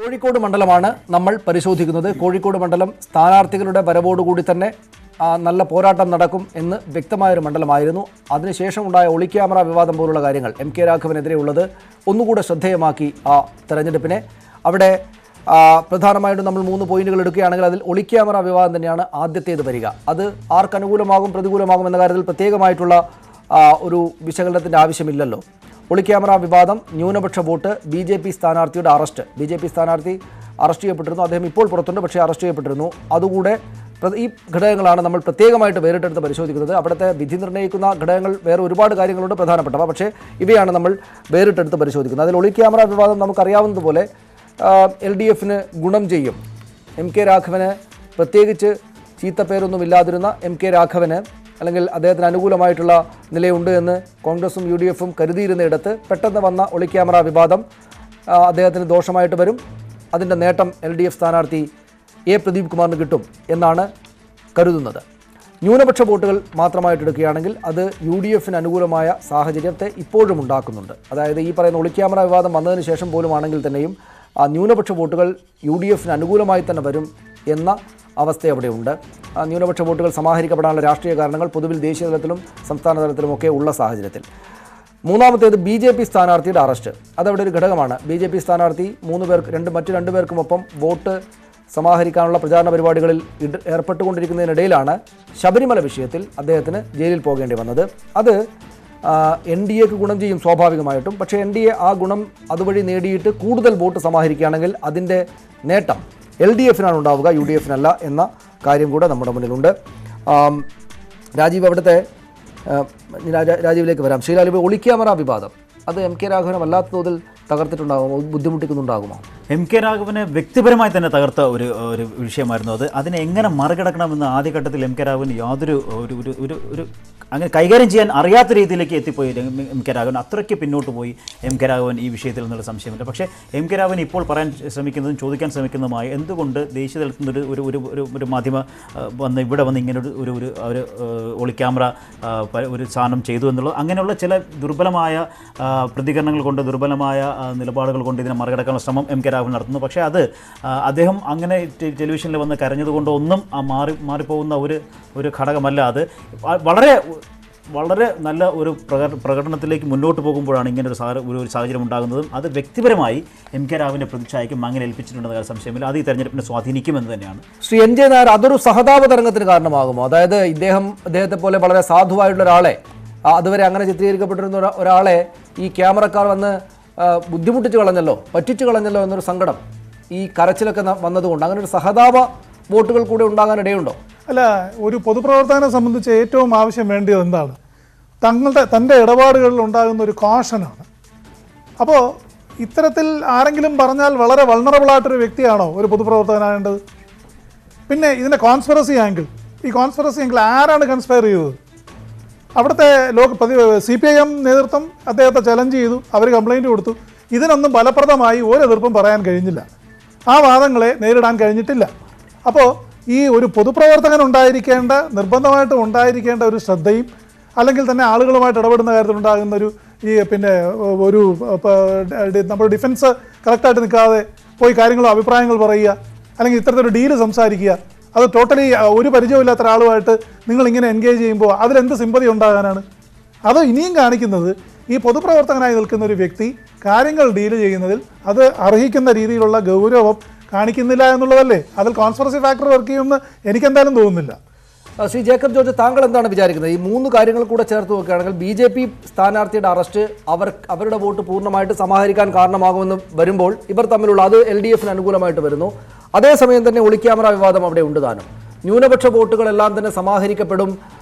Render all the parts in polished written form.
കോഴിക്കോട് മണ്ഡലമാണ് നമ്മൾ പരിശോധിക്കുന്നത്. കോഴിക്കോട് മണ്ഡലം സ്ഥാനാർത്ഥികളുടെ വരവോടുകൂടി തന്നെ നല്ല പോരാട്ടം നടക്കും എന്ന് വ്യക്തമായൊരു മണ്ഡലമായിരുന്നു. അതിനുശേഷമുണ്ടായ ഒളിക്യാമറ വിവാദം പോലുള്ള കാര്യങ്ങൾ MK രാഘവനെതിരെയുള്ളത് ഒന്നുകൂടെ ശ്രദ്ധേയമാക്കി ആ തെരഞ്ഞെടുപ്പിനെ. അവിടെ പ്രധാനമായിട്ടും നമ്മൾ 3 പോയിന്റുകൾ എടുക്കുകയാണെങ്കിൽ അതിൽ ഒളിക്യാമറ വിവാദം തന്നെയാണ് ആദ്യത്തേത് വരിക. അത് ആർക്ക് അനുകൂലമാകും പ്രതികൂലമാകും എന്ന കാര്യത്തിൽ പ്രത്യേകമായിട്ടുള്ള ഒരു വിശകലനത്തിൻ്റെ ആവശ്യമില്ലല്ലോ. ഒളിക്യാമറ വിവാദം, ന്യൂനപക്ഷ വോട്ട്, BJP സ്ഥാനാർത്ഥിയുടെ അറസ്റ്റ്. BJP സ്ഥാനാർത്ഥി അറസ്റ്റ് ചെയ്യപ്പെട്ടിരുന്നു. അദ്ദേഹം ഇപ്പോൾ പുറത്തുണ്ട്, പക്ഷേ അറസ്റ്റ് ചെയ്യപ്പെട്ടിരുന്നു. അതുകൂടെ ഈ ഘടകങ്ങളാണ് നമ്മൾ പ്രത്യേകമായിട്ട് വേറിട്ടെടുത്ത് പരിശോധിക്കുന്നത്. അവിടുത്തെ വിധി നിർണ്ണയിക്കുന്ന ഘടകങ്ങൾ വേറെ ഒരുപാട് കാര്യങ്ങളുണ്ട് പ്രധാനപ്പെട്ടവ, പക്ഷേ ഇവയാണ് നമ്മൾ വേറിട്ടെടുത്ത് പരിശോധിക്കുന്നത്. അതിൽ ഒളിക്യാമറ വിവാദം നമുക്കറിയാവുന്നതുപോലെ LDFന് ഗുണം ചെയ്യും. MK രാഘവന് പ്രത്യേകിച്ച് ചീത്തപ്പേരൊന്നുമില്ലാതിരുന്ന MK രാഘവന് അല്ലെങ്കിൽ അദ്ദേഹത്തിന് അനുകൂലമായിട്ടുള്ള നിലയുണ്ട് എന്ന് കോൺഗ്രസും UDFും കരുതിയിരുന്നയിടത്ത് പെട്ടെന്ന് വന്ന ഒളിക്യാമറ വിവാദം അദ്ദേഹത്തിന് ദോഷമായിട്ട് വരും. അതിൻ്റെ നേട്ടം LDF സ്ഥാനാർത്ഥി A. പ്രദീപ് കുമാറിന് കിട്ടും എന്നാണ് കരുതുന്നത്. ന്യൂനപക്ഷ വോട്ടുകൾ മാത്രമായിട്ട് എടുക്കുകയാണെങ്കിൽ അത് UDFന് അനുകൂലമായ സാഹചര്യത്തെ ഇപ്പോഴും ഉണ്ടാക്കുന്നുണ്ട്. അതായത് ഈ പറയുന്ന ഒളിക്യാമറ വിവാദം വന്നതിന് ശേഷം പോലും ആണെങ്കിൽ തന്നെയും ന്യൂനപക്ഷ വോട്ടുകൾ UDFന് അനുകൂലമായി തന്നെ വരും എന്ന അവസ്ഥ അവിടെയുണ്ട്. ന്യൂനപക്ഷ വോട്ടുകൾ സമാഹരിക്കപ്പെടാനുള്ള രാഷ്ട്രീയ കാരണങ്ങൾ പൊതുവിൽ ദേശീയ തലത്തിലും സംസ്ഥാന തലത്തിലുമൊക്കെ ഉള്ള സാഹചര്യത്തിൽ. മൂന്നാമത്തേത് BJP സ്ഥാനാർത്ഥിയുടെ അറസ്റ്റ്. അതവിടെ ഒരു ഘടകമാണ്. BJP സ്ഥാനാർത്ഥി മറ്റു 2 പേർക്കുമൊപ്പം വോട്ട് സമാഹരിക്കാനുള്ള പ്രചാരണ പരിപാടികളിൽ ഏർപ്പെട്ടുകൊണ്ടിരിക്കുന്നതിനിടയിലാണ് ശബരിമല വിഷയത്തിൽ അദ്ദേഹത്തിന് ജയിലിൽ പോകേണ്ടി വന്നത്. അത് NDAക്ക് ഗുണം ചെയ്യും സ്വാഭാവികമായിട്ടും. പക്ഷേ NDA ആ ഗുണം അതുവഴി നേടിയിട്ട് കൂടുതൽ വോട്ട് സമാഹരിക്കുകയാണെങ്കിൽ അതിൻ്റെ നേട്ടം LDFനാണ് ഉണ്ടാവുക, UDFനല്ല എന്ന കാര്യം കൂടെ നമ്മുടെ മുന്നിലുണ്ട്. രാജീവ്, അവിടുത്തെ രാജീവിലേക്ക് വരാം. ശ്രീലാലിബ്, ഒളിക്യാമറ വിവാദം അത് MK രാഘവനെ വല്ലാത്ത തോതിൽ തകർത്തിട്ടുണ്ടാകുമോ, ബുദ്ധിമുട്ടിക്കുന്നുണ്ടാകുമോ? MK രാഘവനെ വ്യക്തിപരമായി തന്നെ തകർത്ത ഒരു വിഷയമായിരുന്നു അത്. അതിനെ എങ്ങനെ മറികടക്കണമെന്ന് ആദ്യഘട്ടത്തിൽ MK രാഘവൻ യാതൊരു ഒരു അങ്ങനെ കൈകാര്യം ചെയ്യാൻ അറിയാത്ത രീതിയിലേക്ക് എത്തിപ്പോയി MK രാഘവൻ. അത്രയ്ക്ക് പിന്നോട്ട് പോയി MK രാഘവൻ ഈ വിഷയത്തിൽ നിന്നുള്ള സംശയമില്ല. പക്ഷേ MK രാഘവൻ ഇപ്പോൾ പറയാൻ ശ്രമിക്കുന്നതും ചോദിക്കാൻ ശ്രമിക്കുന്നതുമായി എന്തുകൊണ്ട് ദേശീയ തലത്തിൽ നിന്ന് ഒരു മാധ്യമ ഇവിടെ വന്ന് ഇങ്ങനെ ഒരു ഒളിക്യാമറ ഒരു സാധനം ചെയ്തു എന്നുള്ളത്, അങ്ങനെയുള്ള ചില ദുർബലമായ പ്രതികരണങ്ങൾ കൊണ്ട്, ദുർബലമായ നിലപാടുകൾ കൊണ്ട് ഇതിനെ മറികടക്കാനുള്ള ശ്രമം MK രാഘവൻ നടത്തുന്നു. പക്ഷേ അത് അദ്ദേഹം അങ്ങനെ ടെലിവിഷനിൽ വന്ന് കരഞ്ഞതുകൊണ്ട് ഒന്നും മാറിപ്പോകുന്ന ഒരു ഘടകമല്ല. അത് വളരെ നല്ല ഒരു പ്രകടനത്തിലേക്ക് മുന്നോട്ട് പോകുമ്പോഴാണ് ഇങ്ങനെ ഒരു സാഹചര്യം ഉണ്ടാകുന്നതും. അത് വ്യക്തിപരമായി MK രാഘവൻ്റെ പ്രതിച്ഛായയ്ക്കും അങ്ങനെ ഏൽപ്പിച്ചിട്ടുണ്ടെന്ന കാര്യം സംശയമില്ല. അത് ഈ തെരഞ്ഞെടുപ്പിനെ സ്വാധീനിക്കുമെന്ന് തന്നെയാണ്. ശ്രീ NJ നായർ, അതൊരു സഹതാപ തരംഗത്തിന് കാരണമാകുമോ? അതായത് ഇദ്ദേഹത്തെ പോലെ വളരെ സാധുവായിട്ടുള്ള ഒരാളെ, അതുവരെ അങ്ങനെ ചിത്രീകരിക്കപ്പെട്ടിരുന്ന ഒരാളെ ഈ ക്യാമറക്കാർ വന്ന് ബുദ്ധിമുട്ടിച്ച് കളഞ്ഞല്ലോ, പറ്റിച്ചു കളഞ്ഞല്ലോ എന്നൊരു സങ്കടം ഈ കരച്ചിലൊക്കെ വന്നതുകൊണ്ട് അങ്ങനെ ഒരു സഹതാപ വോട്ടുകൾ കൂടെ ഉണ്ടാകാൻ ഇടയുണ്ടോ? അല്ല, ഒരു പൊതുപ്രവർത്തകനെ സംബന്ധിച്ച് ഏറ്റവും ആവശ്യം വേണ്ടിയത് എന്താണ്? തൻ്റെ ഇടപാടുകളിൽ ഉണ്ടാകുന്ന ഒരു കോഷനാണ്. അപ്പോൾ ഇത്തരത്തിൽ ആരെങ്കിലും പറഞ്ഞാൽ വളരെ വൾണറബിളായിട്ടൊരു വ്യക്തിയാണോ ഒരു പൊതുപ്രവർത്തകനാകേണ്ടത്? പിന്നെ ഇതിൻ്റെ കോൺസ്പിറസി ആംഗിൾ, ഈ കോൺസ്പിറസി ആംഗിൾ ആരാണ് കൺസ്പയർ ചെയ്തത്? അവിടുത്തെ CPIM നേതൃത്വം അദ്ദേഹത്തെ ചലഞ്ച് ചെയ്തു, അവർ കംപ്ലയിൻറ്റ് കൊടുത്തു. ഇതിനൊന്നും ഫലപ്രദമായി ഒരു എതിർപ്പും പറയാൻ കഴിഞ്ഞില്ല, ആ വാദങ്ങളെ നേരിടാൻ കഴിഞ്ഞിട്ടില്ല. അപ്പോൾ ഈ ഒരു പൊതുപ്രവർത്തകൻ നിർബന്ധമായിട്ടും ഉണ്ടായിരിക്കേണ്ട ഒരു ശ്രദ്ധയും, അല്ലെങ്കിൽ തന്നെ ആളുകളുമായിട്ട് ഇടപെടുന്ന കാര്യത്തിൽ ഉണ്ടാകുന്ന നമ്മുടെ ഡിഫൻസ് കറക്റ്റായിട്ട് നിൽക്കാതെ പോയി കാര്യങ്ങളോ അഭിപ്രായങ്ങൾ പറയുക, അല്ലെങ്കിൽ ഇത്തരത്തിലൊരു ഡീല് സംസാരിക്കുക, അത് ടോട്ടലി ഒരു പരിചയമില്ലാത്ത ഒരാളുമായിട്ട് നിങ്ങൾ ഇങ്ങനെ എൻഗേജ് ചെയ്യുമ്പോൾ അതിലെന്ത് സിമ്പതി ഉണ്ടാകാനാണ്? അത് ഇനിയും കാണിക്കുന്നത് ഈ പൊതുപ്രവർത്തകനായി നിൽക്കുന്ന ഒരു വ്യക്തി കാര്യങ്ങൾ ഡീല് ചെയ്യുന്നതിൽ അത് അർഹിക്കുന്ന രീതിയിലുള്ള ഗൗരവം കാണിക്കുന്നില്ല എന്നുള്ളതല്ലേ. അതിൽ കോൺസ്പിറസി ഫാക്ടർ വർക്ക് ചെയ്യുമെന്ന് എനിക്കെന്തായാലും തോന്നുന്നില്ല. ശ്രീ ജേക്കബ് ജോർജ്, താങ്കൾ എന്താണ് വിചാരിക്കുന്നത്? ഈ 3 കാര്യങ്ങൾ കൂടെ ചേർത്ത് നോക്കുകയാണെങ്കിൽ BJP സ്ഥാനാർത്ഥിയുടെ അറസ്റ്റ് അവരുടെ വോട്ട് പൂർണ്ണമായിട്ട് സമാഹരിക്കാൻ കാരണമാകുമെന്ന് വരുമ്പോൾ ഇവർ തമ്മിലുള്ള അത് LDFന് അനുകൂലമായിട്ട് വരുന്നു. അതേസമയം തന്നെ ഒളിക്യാമറ വിവാദം അവിടെ ഉണ്ട് താനും. ന്യൂനപക്ഷ വോട്ടുകളെല്ലാം തന്നെ സമാഹരിക്കപ്പെടും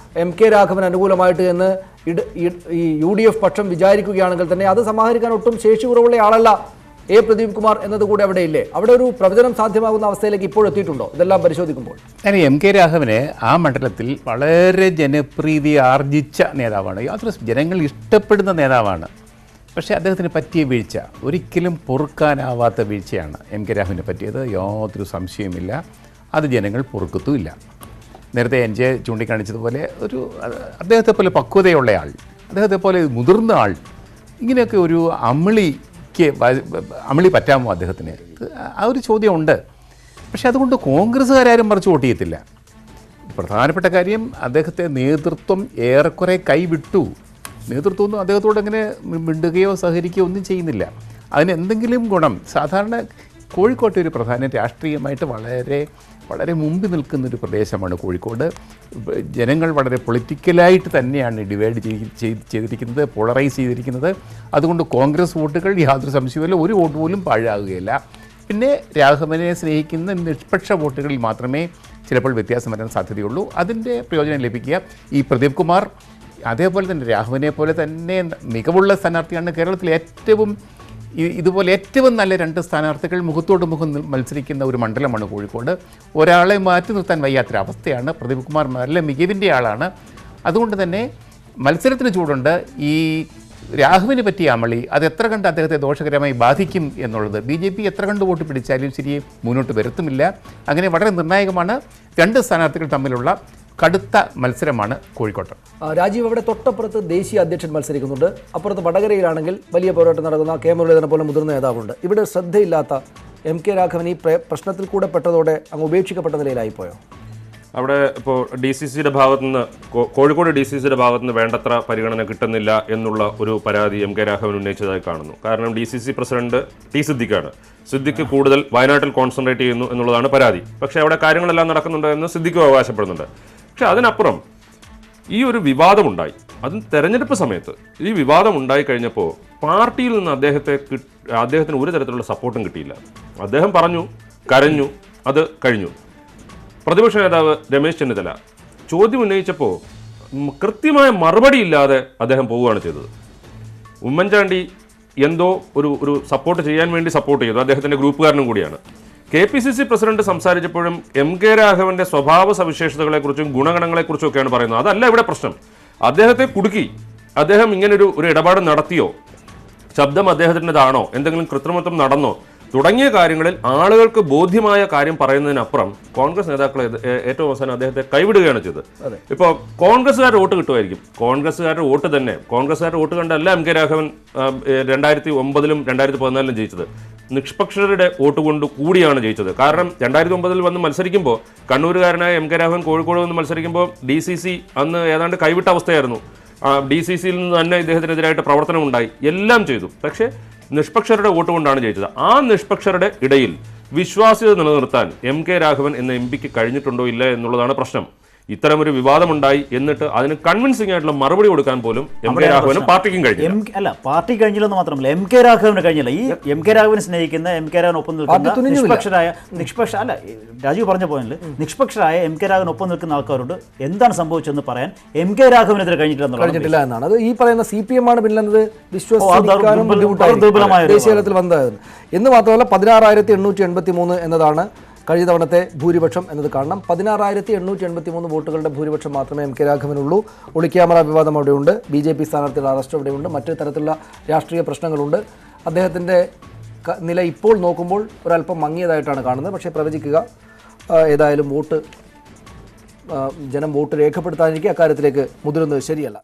MK രാഘവൻ അനുകൂലമായിട്ട് എന്ന് ഈ UDF പക്ഷം വിചാരിക്കുകയാണെങ്കിൽ തന്നെ അത് സമാഹരിക്കാൻ ഒട്ടും ശേഷി കുറവുള്ള ആളല്ല A. പ്രദീപ് കുമാർ എന്നതുകൂടി അവിടെ ഇല്ലേ? അവിടെ ഒരു പ്രവചനം സാധ്യമാകുന്ന അവസ്ഥയിലേക്ക് ഇപ്പോൾ എത്തിയിട്ടുണ്ടോ ഇതെല്ലാം പരിശോധിക്കുമ്പോൾ? MK രാഘവന് ആ മണ്ഡലത്തിൽ വളരെ ജനപ്രീതി ആർജിച്ച നേതാവാണ്, യാതൊരു ജനങ്ങൾ ഇഷ്ടപ്പെടുന്ന നേതാവാണ്. പക്ഷേ അദ്ദേഹത്തിന് പറ്റിയ വീഴ്ച, ഒരിക്കലും പൊറുക്കാനാവാത്ത വീഴ്ചയാണ് MK രാഘവന് പറ്റിയത്, യാതൊരു സംശയവുമില്ല. അത് ജനങ്ങൾ പൊറുക്കത്തുമില്ല. നേരത്തെ NJ ചൂണ്ടിക്കാണിച്ചതുപോലെ അദ്ദേഹത്തെ പോലെ പക്വതയുള്ള ആൾ, അദ്ദേഹത്തെ പോലെ മുതിർന്ന ആൾ, ഇങ്ങനെയൊക്കെ ഒരു അമ്മിളി അമളി പറ്റാമോ അദ്ദേഹത്തിന്? ആ ഒരു ചോദ്യമുണ്ട്. പക്ഷെ അതുകൊണ്ട് കോൺഗ്രസ്സുകാരും മറിച്ച് വോട്ട് ചെയ്യത്തില്ല. പ്രധാനപ്പെട്ട കാര്യം അദ്ദേഹത്തെ നേതൃത്വം ഏറെക്കുറെ കൈവിട്ടു. നേതൃത്വമൊന്നും അദ്ദേഹത്തോട് അങ്ങനെ മിണ്ടുകയോ സഹകരിക്കുകയോ ഒന്നും ചെയ്യുന്നില്ല. അതിന് എന്തെങ്കിലും ഗുണം സാധാരണ കോഴിക്കോട്ടെ ഒരു പ്രധാന രാഷ്ട്രീയമായിട്ട് വളരെ മുമ്പിൽ നിൽക്കുന്നൊരു പ്രദേശമാണ് കോഴിക്കോട്. ജനങ്ങൾ വളരെ പൊളിറ്റിക്കലായിട്ട് തന്നെയാണ് ഡിവൈഡ് ചെയ്തിരിക്കുന്നത്, പോളറൈസ് ചെയ്തിരിക്കുന്നത്. അതുകൊണ്ട് കോൺഗ്രസ് വോട്ടുകൾ യാതൊരു സംശയവുമില്ല, ഒരു വോട്ട് പോലും പാഴാകുകയില്ല. പിന്നെ രാഘവനെ സ്നേഹിക്കുന്ന നിഷ്പക്ഷ വോട്ടുകളിൽ മാത്രമേ ചിലപ്പോൾ വ്യത്യാസം വരാൻ സാധ്യതയുള്ളൂ. അതിൻ്റെ പ്രയോജനം ലഭിക്കുക. ഈ പ്രദീപ് കുമാർ അതേപോലെ തന്നെ രാഘവനെ പോലെ തന്നെ മികവുള്ള സ്ഥാനാർത്ഥിയാണ്. കേരളത്തിലെ ഇതുപോലെ ഏറ്റവും നല്ല 2 സ്ഥാനാർത്ഥികൾ മുഖത്തോട് മുഖം മത്സരിക്കുന്ന ഒരു മണ്ഡലമാണ് കോഴിക്കോട്. ഒരാളെ മാറ്റി നിർത്താൻ വയ്യാത്തൊരവസ്ഥയാണ്. പ്രദീപ് കുമാർ നല്ല മികവിൻ്റെ ആളാണ്. അതുകൊണ്ട് തന്നെ മത്സരത്തിന് ചൂടുണ്ട്. ഈ രാഘവന് പറ്റിയ അമളി അത് എത്ര കണ്ട് അദ്ദേഹത്തെ ദോഷകരമായി ബാധിക്കും എന്നുള്ളത് BJP എത്ര കണ്ട് വോട്ട് പിടിച്ചാലും ശരിയെ മുന്നോട്ട് വരുത്തുമില്ല. അങ്ങനെ വളരെ നിർണായകമാണ് 2 സ്ഥാനാർത്ഥികൾ തമ്മിലുള്ള കടുത്ത മത്സരമാണ് കോഴിക്കോട്ട്. രാജീവ്, അവിടെ തൊട്ടപ്പുറത്ത് ദേശീയ അധ്യക്ഷൻ മത്സരിക്കുന്നുണ്ട്. അപ്പുറത്ത് വടകരയിലാണെങ്കിൽ വലിയ പോരാട്ടം നടക്കുന്ന കെ മുരളീധരനെ പോലെ മുതിർന്ന നേതാവുണ്ട്. ഇവിടെ ശ്രദ്ധയില്ലാത്ത MK രാഘവൻ ഈ പ്രശ്നത്തിൽ കൂടെ പെട്ടതോടെ അങ്ങ് ഉപേക്ഷിക്കപ്പെട്ട നിലയിലായിപ്പോയോ? അവിടെ ഇപ്പോൾ DCCയുടെ ഭാഗത്തുനിന്ന് കോഴിക്കോട് DCCയുടെ ഭാഗത്തുനിന്ന് വേണ്ടത്ര പരിഗണന കിട്ടുന്നില്ല എന്നുള്ള ഒരു പരാതി MK രാഘവൻ ഉന്നയിച്ചതായി കാണുന്നു. കാരണം DCC പ്രസിഡന്റ് T സിദ്ദിഖാണ്. സിദ്ദിഖ് കൂടുതൽ വയനാട്ടിൽ കോൺസെൻട്രേറ്റ് ചെയ്യുന്നു എന്നുള്ളതാണ് പരാതി. പക്ഷേ അവിടെ കാര്യങ്ങളെല്ലാം നടക്കുന്നുണ്ട് എന്ന് സിദ്ദിഖും അവകാശപ്പെടുന്നുണ്ട്. പക്ഷെ അതിനപ്പുറം ഈ ഒരു വിവാദമുണ്ടായി. അതും തെരഞ്ഞെടുപ്പ് സമയത്ത് ഈ വിവാദം ഉണ്ടായി കഴിഞ്ഞപ്പോൾ പാർട്ടിയിൽ നിന്ന് അദ്ദേഹത്തിന് ഒരു തരത്തിലുള്ള സപ്പോർട്ടും കിട്ടിയില്ല. അദ്ദേഹം പറഞ്ഞു, കരഞ്ഞു, അത് കഴിഞ്ഞു. പ്രതിപക്ഷ നേതാവ് രമേശ് ചെന്നിത്തല ചോദ്യം ഉന്നയിച്ചപ്പോൾ കൃത്യമായ മറുപടി ഇല്ലാതെ അദ്ദേഹം പോവുകയാണ് ചെയ്തത്. ഉമ്മൻചാണ്ടി എന്തോ ഒരു സപ്പോർട്ട് ചെയ്യാൻ വേണ്ടി സപ്പോർട്ട് ചെയ്തു. അദ്ദേഹത്തിൻ്റെ ഗ്രൂപ്പുകാരനും കൂടിയാണ്. KPCC പ്രസിഡന്റ് സംസാരിച്ചപ്പോഴും MK രാഘവന്റെ സ്വഭാവ സവിശേഷതകളെക്കുറിച്ചും ഗുണഗണങ്ങളെക്കുറിച്ചും ഒക്കെയാണ് പറയുന്നത്. അതല്ല ഇവിടെ പ്രശ്നം. അദ്ദേഹത്തെ കുടുക്കി. അദ്ദേഹം ഇങ്ങനൊരു ഇടപാട് നടത്തിയോ, ശബ്ദം അദ്ദേഹത്തിൻ്റെതാണോ, എന്തെങ്കിലും കൃത്രിമത്വം നടന്നോ തുടങ്ങിയ കാര്യങ്ങളിൽ ആളുകൾക്ക് ബോധ്യമായ കാര്യം പറയുന്നതിനപ്പുറം കോൺഗ്രസ് നേതാക്കൾ ഏറ്റവും അവസാനം അദ്ദേഹത്തെ കൈവിടുകയാണ് ചെയ്തത്. ഇപ്പോൾ കോൺഗ്രസ്സുകാരുടെ വോട്ട് കിട്ടുമായിരിക്കും. കോൺഗ്രസ്സുകാരുടെ വോട്ട് തന്നെ, കോൺഗ്രസ്സുകാരുടെ വോട്ട് കണ്ടല്ല MK രാഘവൻ 2009-ലും 2014-ലും ജയിച്ചത്. നിഷ്പക്ഷരുടെ വോട്ട് കൊണ്ട് കൂടിയാണ് ജയിച്ചത്. കാരണം 2009-ൽ വന്ന് മത്സരിക്കുമ്പോൾ കണ്ണൂരുകാരനായ MK രാഘവൻ കോഴിക്കോട് വന്ന് മത്സരിക്കുമ്പോൾ DCC അന്ന് ഏതാണ്ട് കൈവിട്ട അവസ്ഥയായിരുന്നു. DCCയിൽ നിന്ന് തന്നെ ഇദ്ദേഹത്തിനെതിരായിട്ട് പ്രവർത്തനം ഉണ്ടായി, എല്ലാം ചെയ്തു. പക്ഷേ നിഷ്പക്ഷരുടെ വോട്ട് കൊണ്ടാണ് ജയിച്ചത്. ആ നിഷ്പക്ഷരുടെ ഇടയിൽ വിശ്വാസ്യത നിലനിർത്താൻ MK രാഘവൻ എന്ന MP കഴിഞ്ഞിട്ടുണ്ടോ ഇല്ല എന്നുള്ളതാണ് പ്രശ്നം. ഇത്തരമൊരു വിവാദമുണ്ടായി എന്നിട്ട് അതിന് കൺവിൻസിംഗ് ആയിട്ടുള്ള മറുപടി കൊടുക്കാൻ പോലും MK രാഘവനും പാർട്ടിക്കും കഴിഞ്ഞില്ല. പാർട്ടി കഴിഞ്ഞില്ലെന്ന് മാത്രമല്ല MK രാഘവന് കഴിഞ്ഞില്ല. ഈ MK രാഘവനെ സ്നേഹിക്കുന്ന MK രാഘവൻ ഒപ്പം നിൽക്കുന്ന രാജീവ് പറഞ്ഞ പോയിന്റിൽ നിഷ്പക്ഷരായ MK രാഘവൻ ഒപ്പം നിൽക്കുന്ന ആൾക്കാരോട് എന്താണ് സംഭവിച്ചതെന്ന് പറയാൻ MK രാഘവനെതിരെ കഴിഞ്ഞിട്ടില്ല എന്നാണ്. അത് ഈ പറയുന്ന CPM ആണ് പിന്നുള്ളത് വിശ്വസിക്കാനും ദേശീയ തലത്തിൽ വന്നതായിരുന്നു എന്ന് മാത്രമല്ല 16,883 എന്നതാണ് കഴിഞ്ഞ തവണത്തെ ഭൂരിപക്ഷം എന്നത് കാണണം. 16,883 വോട്ടുകളുടെ ഭൂരിപക്ഷം മാത്രമേ MK രാഘവനുള്ളൂ. ഒളിക്യാമറ വിവാദം അവിടെയുണ്ട്, BJP സ്ഥാനാർത്ഥിയുടെ അറസ്റ്റ് അവിടെയുണ്ട്, മറ്റു തരത്തിലുള്ള രാഷ്ട്രീയ പ്രശ്നങ്ങളുണ്ട്. അദ്ദേഹത്തിൻ്റെ നില ഇപ്പോൾ നോക്കുമ്പോൾ ഒരല്പം മങ്ങിയതായിട്ടാണ് കാണുന്നത്. പക്ഷേ പ്രവചിക്കുക, ഏതായാലും ജനം വോട്ട് രേഖപ്പെടുത്താതിരിക്കുക, അക്കാര്യത്തിലേക്ക് മുതിരുന്നത് ശരിയല്ല.